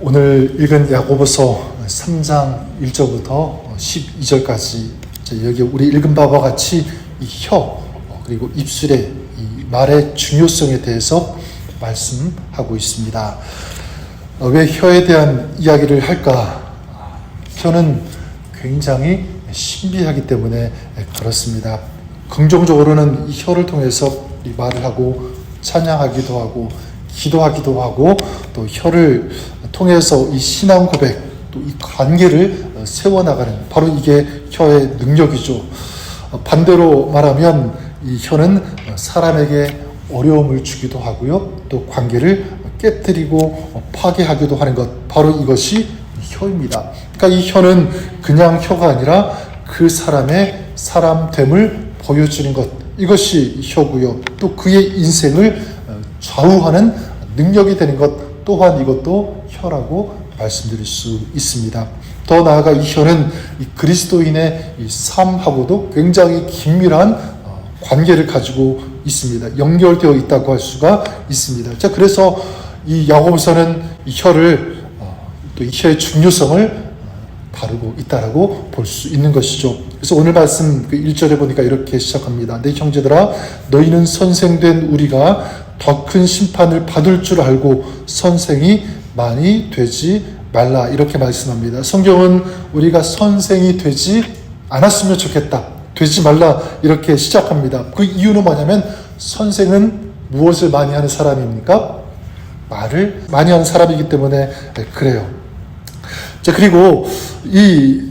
오늘 읽은 야고보서 3장 1절부터 12절까지 여기 우리 읽은 바와 같이 이 혀 그리고 입술의 이 말의 중요성에 대해서 말씀하고 있습니다. 왜 혀에 대한 이야기를 할까? 혀는 굉장히 신비하기 때문에 그렇습니다. 긍정적으로는 이 혀를 통해서 이 말을 하고 찬양하기도 하고 기도하기도 하고 또 혀를 통해서 이 신앙 고백 또 이 관계를 세워나가는 바로 이게 혀의 능력이죠. 반대로 말하면 이 혀는 사람에게 어려움을 주기도 하고요. 또 관계를 깨뜨리고 파괴하기도 하는 것 바로 이것이 혀입니다. 그러니까 이 혀는 그냥 혀가 아니라 그 사람의 사람됨을 보여주는 것 이것이 혀고요. 또 그의 인생을 좌우하는 능력이 되는 것 또한 이것도 혀라고 말씀드릴 수 있습니다. 더 나아가 이 혀는 이 그리스도인의 이 삶하고도 굉장히 긴밀한 관계를 가지고 있습니다. 연결되어 있다고 할 수가 있습니다. 자, 그래서 이 야고보서는 이 혀를 또 이 혀의 중요성을 다루고 있다라고 볼 수 있는 것이죠. 그래서 오늘 말씀 1절에 보니까 이렇게 시작합니다. 내 형제들아 너희는 선생된 우리가 더 큰 심판을 받을 줄 알고 선생이 많이 되지 말라 이렇게 말씀합니다. 성경은 우리가 선생이 되지 않았으면 좋겠다. 되지 말라 이렇게 시작합니다. 그 이유는 뭐냐면 선생은 무엇을 많이 하는 사람입니까? 말을 많이 하는 사람이기 때문에 그래요. 자, 그리고 이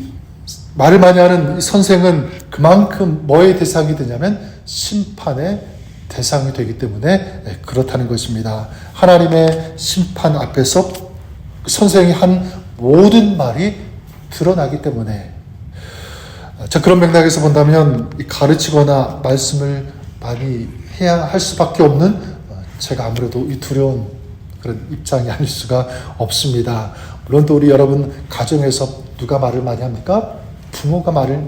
말을 많이 하는 이 선생은 그만큼 뭐의 대상이 되냐면 심판의 대상이 되기 때문에 그렇다는 것입니다. 하나님의 심판 앞에서 선생이 한 모든 말이 드러나기 때문에 자, 그런 맥락에서 본다면 가르치거나 말씀을 많이 해야 할 수밖에 없는 제가 아무래도 이 두려운 그런 입장이 아닐 수가 없습니다. 물론 또 우리 여러분 가정에서 누가 말을 많이 합니까? 부모가 말을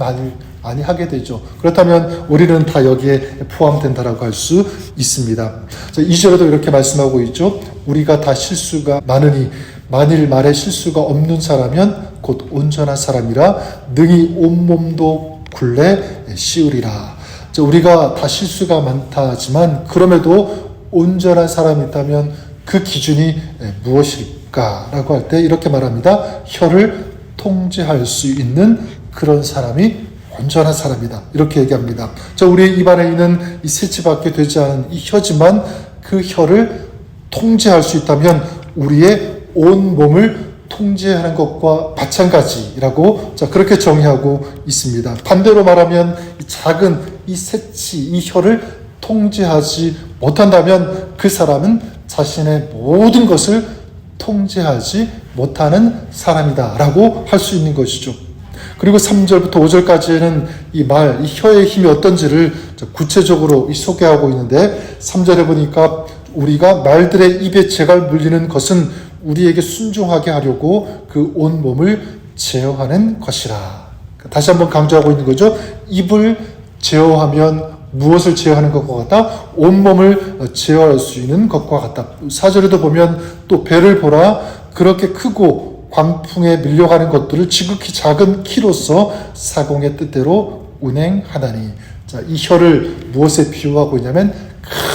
많이 하게 되죠. 그렇다면 우리는 다 여기에 포함된다라고 할 수 있습니다. 2절에도 이렇게 말씀하고 있죠. 우리가 다 실수가 많으니 만일 말에 실수가 없는 사람이면 곧 온전한 사람이라 능히 온몸도 굴레 씌우리라. 우리가 다 실수가 많다 하지만 그럼에도 온전한 사람이 있다면 그 기준이 무엇일까라고 할 때 이렇게 말합니다. 혀를 통제할 수 있는 그런 사람이 온전한 사람이다. 이렇게 얘기합니다. 우리의 입안에 있는 이 새치밖에 되지 않은 이 혀지만 그 혀를 통제할 수 있다면 우리의 온 몸을 통제하는 것과 마찬가지라고 그렇게 정의하고 있습니다. 반대로 말하면 이 작은 이 새치, 이 혀를 통제하지 못한다면 그 사람은 자신의 모든 것을 통제하지 못하는 사람이다라고 할 수 있는 것이죠. 그리고 3절부터 5절까지는 이 혀의 힘이 어떤지를 구체적으로 소개하고 있는데 3절에 보니까 우리가 말들의 입에 재갈 물리는 것은 우리에게 순종하게 하려고 그 온 몸을 제어하는 것이라. 다시 한번 강조하고 있는 거죠. 입을 제어하면 무엇을 제어하는 것과 같다? 온몸을 제어할 수 있는 것과 같다. 4절에도 보면 또 배를 보라 그렇게 크고 광풍에 밀려가는 것들을 지극히 작은 키로서 사공의 뜻대로 운행하다니. 자, 이 혀를 무엇에 비유하고 있냐면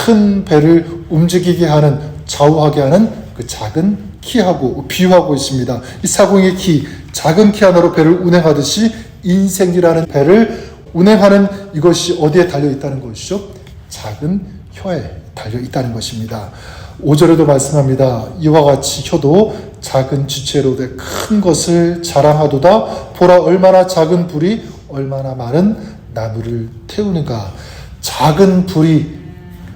큰 배를 움직이게 하는 좌우하게 하는 그 작은 키하고 비유하고 있습니다. 이 사공의 키, 작은 키 하나로 배를 운행하듯이 인생이라는 배를 운행하는 이것이 어디에 달려 있다는 것이죠? 작은 혀에 달려 있다는 것입니다. 5절에도 말씀합니다. 이와 같이 혀도 작은 지체로 돼 큰 것을 자랑하도다. 보라 얼마나 작은 불이 얼마나 많은 나무를 태우는가. 작은 불이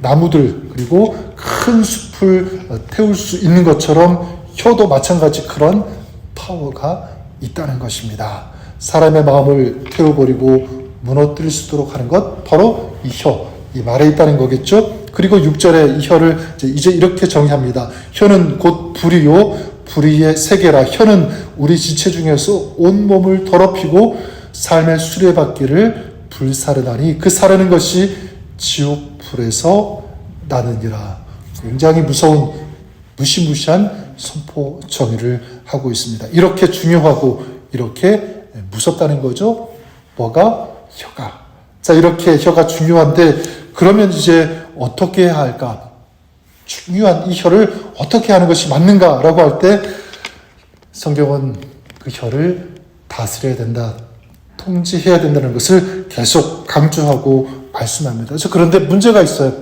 나무들 그리고 큰 숲을 태울 수 있는 것처럼 혀도 마찬가지 그런 파워가 있다는 것입니다. 사람의 마음을 태워버리고 무너뜨릴 수 있도록 하는 것 바로 이 혀, 이 말에 있다는 거겠죠. 그리고 6절에 이 혀를 이제 이렇게 정의합니다. 혀는 곧 불이요 불의의 세계라. 혀는 우리 지체 중에서 온몸을 더럽히고 삶의 수레바퀴를 불사르다니 그 사르는 것이 지옥불에서 나느니라. 굉장히 무서운 무시무시한 선포 정의를 하고 있습니다. 이렇게 중요하고 이렇게 무섭다는 거죠. 뭐가? 혀가. 자, 이렇게 혀가 중요한데 그러면 이제 어떻게 해야 할까? 중요한 이 혀를 어떻게 하는 것이 맞는가라고 할 때 성경은 그 혀를 다스려야 된다, 통제해야 된다는 것을 계속 강조하고 말씀합니다. 그런데 문제가 있어요.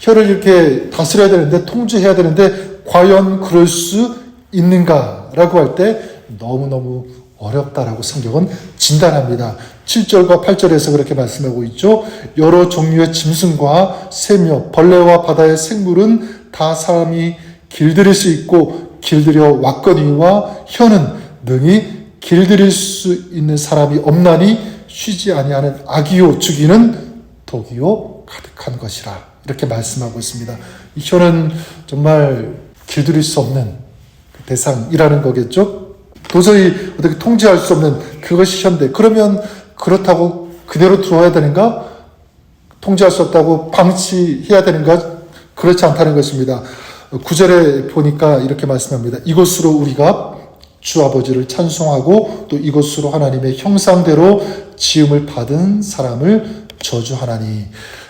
혀를 이렇게 다스려야 되는데, 통제해야 되는데 과연 그럴 수 있는가라고 할 때 너무너무 어렵다라고 성경은 진단합니다. 7절과 8절에서 그렇게 말씀하고 있죠. 여러 종류의 짐승과 새며 벌레와 바다의 생물은 다 사람이 길들일 수 있고 길들여 왔거니와 혀는 능히 길들일 수 있는 사람이 없나니 쉬지 아니하는 악이요 죽이는 독이요 가득한 것이라. 이렇게 말씀하고 있습니다. 이 혀는 정말 길들일 수 없는 대상이라는 거겠죠. 도저히 어떻게 통제할 수 없는 그것이 혀인데, 그러면 그렇다고 그대로 두어야 되는가? 통제할 수 없다고 방치해야 되는가? 그렇지 않다는 것입니다. 9절에 보니까 이렇게 말씀합니다. 이것으로 우리가 주 아버지를 찬송하고 또 이것으로 하나님의 형상대로 지음을 받은 사람을 저주하나니.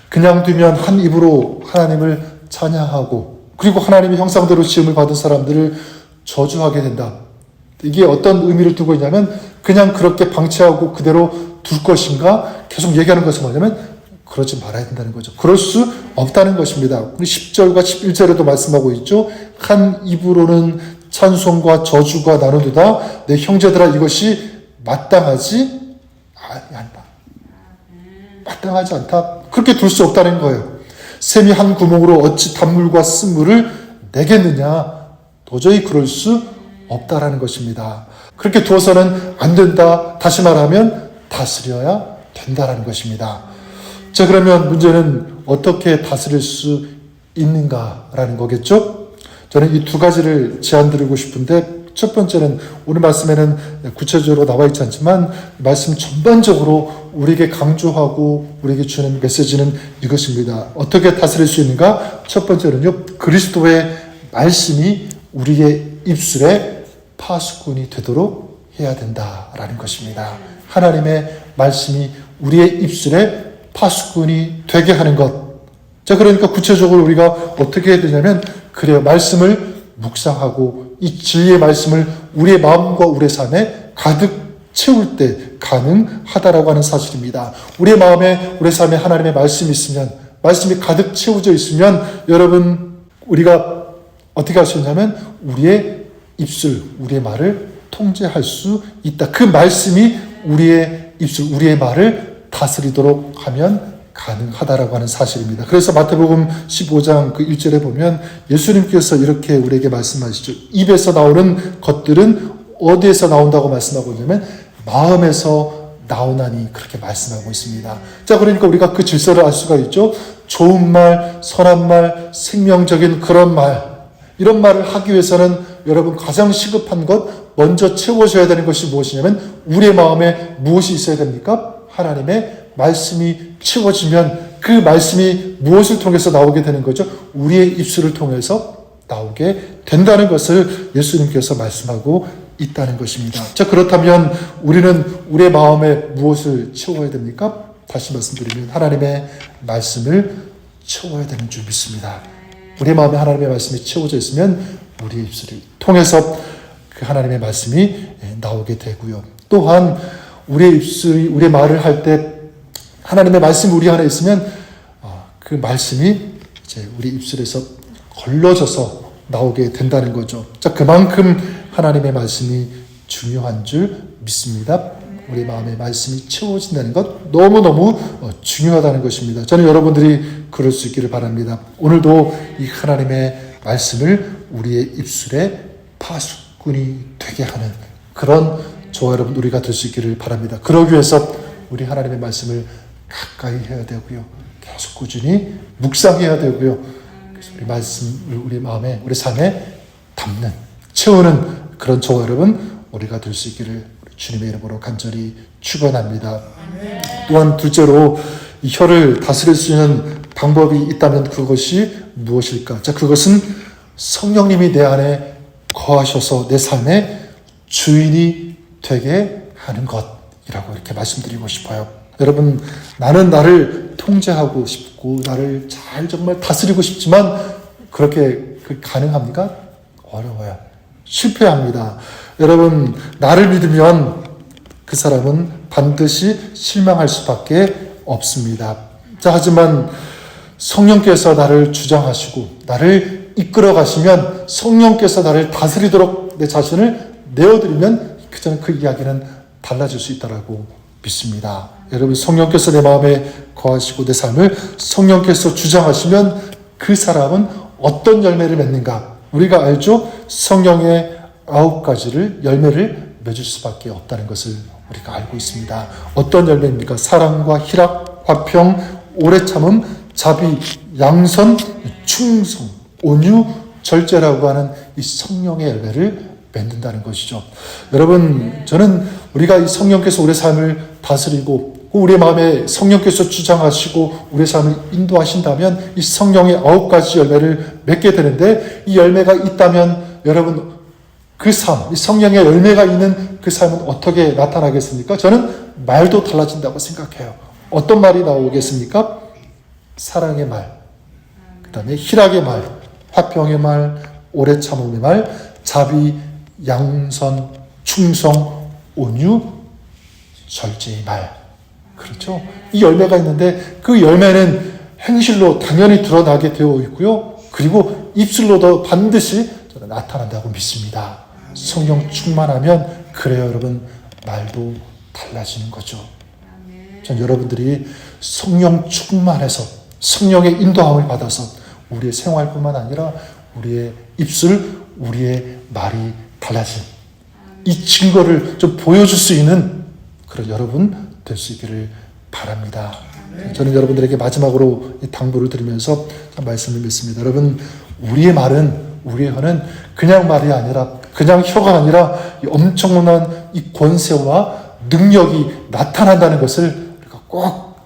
그냥 두면 한 입으로 하나님을 찬양하고 그리고 하나님의 형상대로 지음을 받은 사람들을 저주하게 된다. 이게 어떤 의미를 두고 있냐면 그냥 그렇게 방치하고 그대로 둘 것인가? 계속 얘기하는 것은 뭐냐면 그러지 말아야 된다는 거죠. 그럴 수 없다는 것입니다. 10절과 11절에도 말씀하고 있죠. 한 입으로는 찬송과 저주가 나누도다. 내 형제들아 이것이 마땅하지 않다. 마땅하지 않다. 그렇게 둘 수 없다는 거예요. 샘이 한 구멍으로 어찌 단물과 쓴물을 내겠느냐. 도저히 그럴 수 없다라는 것입니다. 그렇게 두어서는 안 된다. 다시 말하면 다스려야 된다라는 것입니다. 자, 그러면 문제는 어떻게 다스릴 수 있는가라는 거겠죠? 저는 이 두 가지를 제안드리고 싶은데, 첫 번째는 오늘 말씀에는 구체적으로 나와 있지 않지만 말씀 전반적으로 우리에게 강조하고 우리에게 주는 메시지는 이것입니다. 어떻게 다스릴 수 있는가? 첫 번째는요, 그리스도의 말씀이 우리의 입술에 파수꾼이 되도록 해야 된다라는 것입니다. 하나님의 말씀이 우리의 입술에 파수꾼이 되게 하는 것. 자, 그러니까 구체적으로 우리가 어떻게 해야 되냐면, 그래요. 말씀을 묵상하고 이 진리의 말씀을 우리의 마음과 우리의 삶에 가득 채울 때 가능하다라고 하는 사실입니다. 우리의 마음에, 우리의 삶에 하나님의 말씀이 있으면, 말씀이 가득 채워져 있으면, 여러분, 우리가 어떻게 할 수 있냐면, 우리의 입술, 우리의 말을 통제할 수 있다. 그 말씀이 우리의 입술, 우리의 말을 다스리도록 하면 가능하다라고 하는 사실입니다. 그래서 마태복음 15장 그 1절에 보면 예수님께서 이렇게 우리에게 말씀하시죠. 입에서 나오는 것들은 어디에서 나온다고 말씀하고 있냐면 마음에서 나오나니, 그렇게 말씀하고 있습니다. 자, 그러니까 우리가 그 질서를 알 수가 있죠. 좋은 말, 선한 말, 생명적인 그런 말, 이런 말을 하기 위해서는 여러분 가장 시급한 것, 먼저 채워줘야 되는 것이 무엇이냐면 우리의 마음에 무엇이 있어야 됩니까? 하나님의 말씀이 채워지면 그 말씀이 무엇을 통해서 나오게 되는 거죠? 우리의 입술을 통해서 나오게 된다는 것을 예수님께서 말씀하고 있다는 것입니다. 자, 그렇다면 우리는 우리의 마음에 무엇을 채워야 됩니까? 다시 말씀드리면 하나님의 말씀을 채워야 되는 줄 믿습니다. 우리의 마음에 하나님의 말씀이 채워져 있으면 우리의 입술을 통해서 그 하나님의 말씀이 나오게 되고요. 또한 우리의 입술이, 우리의 말을 할 때 하나님의 말씀이 우리 안에 있으면 그 말씀이 이제 우리 입술에서 걸러져서 나오게 된다는 거죠. 자, 그만큼 하나님의 말씀이 중요한 줄 믿습니다. 우리 마음의 말씀이 채워진다는 것 너무너무 중요하다는 것입니다. 저는 여러분들이 그럴 수 있기를 바랍니다. 오늘도 이 하나님의 말씀을 우리의 입술에 파수꾼이 되게 하는 그런 저와 여러분 우리가 될 수 있기를 바랍니다. 그러기 위해서 우리 하나님의 말씀을 가까이 해야 되고요. 계속 꾸준히 묵상해야 되고요. 그래서 우리 말씀을 우리 마음에, 우리 삶에 담는, 채우는 그런 저와 여러분 우리가 될 수 있기를 주님의 이름으로 간절히 축원합니다. 또한 둘째로 이 혀를 다스릴 수 있는 방법이 있다면 그것이 무엇일까? 자, 그것은 성령님이 내 안에 거하셔서 내 삶의 주인이 되게 하는 것이라고 이렇게 말씀드리고 싶어요. 여러분, 나는 나를 통제하고 싶고 나를 잘 정말 다스리고 싶지만 그렇게 가능합니까? 어려워요. 실패합니다. 여러분, 나를 믿으면 그 사람은 반드시 실망할 수밖에 없습니다. 자, 하지만 성령께서 나를 주장하시고 나를 이끌어 가시면, 성령께서 나를 다스리도록 내 자신을 내어드리면 저는 그 이야기는 달라질 수 있다고 믿습니다. 여러분, 성령께서 내 마음에 거하시고 내 삶을 성령께서 주장하시면 그 사람은 어떤 열매를 맺는가? 우리가 알죠? 성령의 9가지를 열매를 맺을 수밖에 없다는 것을 우리가 알고 있습니다. 어떤 열매입니까? 사랑과 희락, 화평, 오래 참음, 자비, 양선, 충성, 온유, 절제라고 하는 이 성령의 열매를 맺는다는 것이죠. 여러분, 저는 우리가 이 성령께서 우리의 삶을 다스리고 우리의 마음에 성령께서 주장하시고 우리의 삶을 인도하신다면 이 성령의 9가지 열매를 맺게 되는데, 이 열매가 있다면 여러분, 그 삶, 이 성령의 열매가 있는 그 삶은 어떻게 나타나겠습니까? 저는 말도 달라진다고 생각해요. 어떤 말이 나오겠습니까? 사랑의 말, 그 다음에 희락의 말, 화평의 말, 오래 참음의 말, 자비, 양선, 충성, 온유, 절제의 말. 그렇죠? 이 열매가 있는데 그 열매는 행실로 당연히 드러나게 되어 있고요. 그리고 입술로도 반드시 저는 나타난다고 믿습니다. 성령 충만하면 그래요, 여러분, 말도 달라지는 거죠. 전 여러분들이 성령 충만해서 성령의 인도함을 받아서 우리의 생활뿐만 아니라 우리의 입술, 우리의 말이 달라진 이 증거를 좀 보여줄 수 있는 그런 여러분 될 수 있기를 바랍니다. 저는 여러분들에게 마지막으로 이 당부를 드리면서 말씀을 맺습니다. 여러분, 우리의 말은, 우리의 혀는 그냥 말이 아니라, 그냥 혀가 아니라 이 엄청난 이 권세와 능력이 나타난다는 것을 우리가 꼭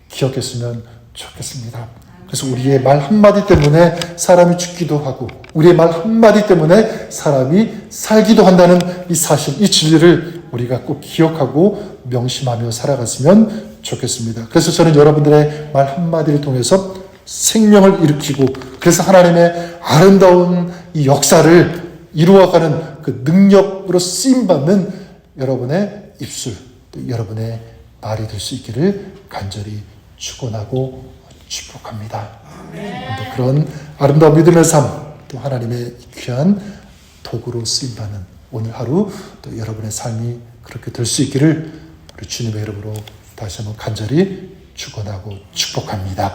기억했으면 좋겠습니다. 그래서 우리의 말 한마디 때문에 사람이 죽기도 하고 우리의 말 한마디 때문에 사람이 살기도 한다는 이 사실, 이 진리를 우리가 꼭 기억하고 명심하며 살아갔으면 좋겠습니다. 그래서 저는 여러분들의 말 한마디를 통해서 생명을 일으키고, 그래서 하나님의 아름다운 이 역사를 이루어가는 그 능력으로 쓰임받는 여러분의 입술, 또 여러분의 말이 될 수 있기를 간절히 축원하고 축복합니다. 또 그런 아름다운 믿음의 삶, 또 하나님의 귀한 도구로 쓰임받는 오늘 하루 또 여러분의 삶이 그렇게 될 수 있기를 우리 주님의 이름으로 다시 한번 간절히 축원하고 축복합니다.